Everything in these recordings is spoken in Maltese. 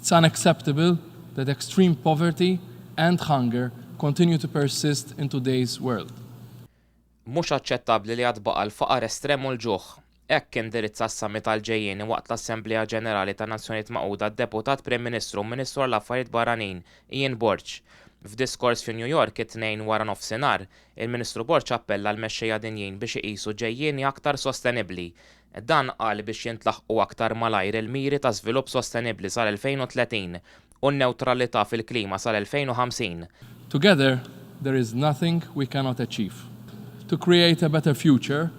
It's unacceptable that extreme poverty and hunger continue to persist in today's world. Mhux aċċettabbli li għad baqa' l-faqar estrem u l-ġuħ. Hekk indirizza s-summit tal-ġejjieni waqt l-Assembleja Ġenerali tan-Nazzjonijiet Magħquda d-Deputat Prim Ministru u Ministru għall-Affarijiet Barranin Ian Borg. F'diskors fi New York it-tnejn wara nofsinhar, il-Ministru Borg appella l-mexxejja dinjin biex iqisu ġejjieni aktar sostenibbli. Dan qal biex jintlaħqu aktar malajr il-miri ta' żvilupp sostenibbli sal-2030 u n-newtralità fil-klima sal-2050. Together, there is nothing we cannot achieve. To create a better future,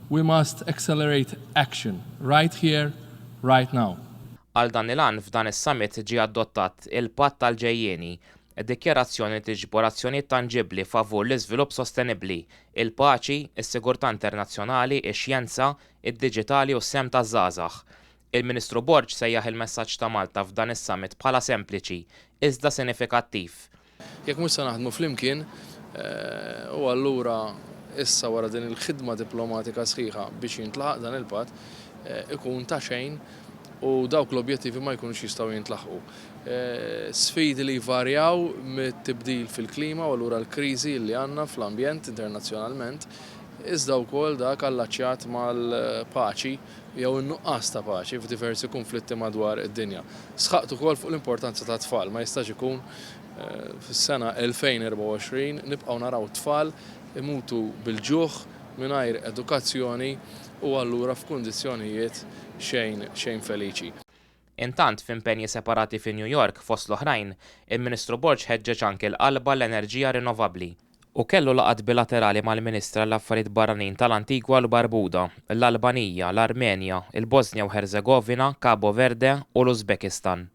we must accelerate action right here, right now. Għal dan il-għan f'dan is-summit ġie adottat il-Patt tal-ġejjieni, dikjarazzjoni tiġbor azzjonijiet tanġibbli favur l-iżvilupp sostenibbli, il-paċi, is-sigurtà internazzjonali, ix-xjenza, id-diġitali u s-sem taż-żgħażagħ. Il-Ministru Borg sejjaħ il-messaġġ ta' Malta f'dan is-summit bħala sempliċi, iżda sinifikattiv. Jekk mhux se naħdmu flimkien, u allura issa wara din il-ħidma diplomatika sħiħa biex jintlaħaq dan il-patt ikun ta' xejn u dawk l-objettivi ma jkunux jistgħu jintlaħqu. Sfidi li jvarjaw mit-tibdil fil-klima u allura l-kriżi li għandna fl-ambjent internazzjonalment iżda wkoll dak allaċċjat mal-paċi jew in-nuqqas ta' paċi f'diversi konflitti madwar id-dinja. Sħaqt ukoll fuq l-importanza ta' tfal, ma jistax ikun fis-sena 2024 nibqgħu naraw tfal imutu bil-ġuħ mingħajr edukazzjoni u allura f'kundizzjonijiet xejn feliċi. Intant f'impenji separati fi New York fost l-oħrajn, il-Ministru Borg ħeġġeġ anke l-qalba l-enerġija rinnovabbli. U kellu laqgħat bilaterali mal-Ministra l-Affarijiet Barranin tal-Antigwa u l-Barbuda, l-Albanija, l-Armenja, il-Bosnia u Herzegovina, Cabo Verde u l-Uzbekistan.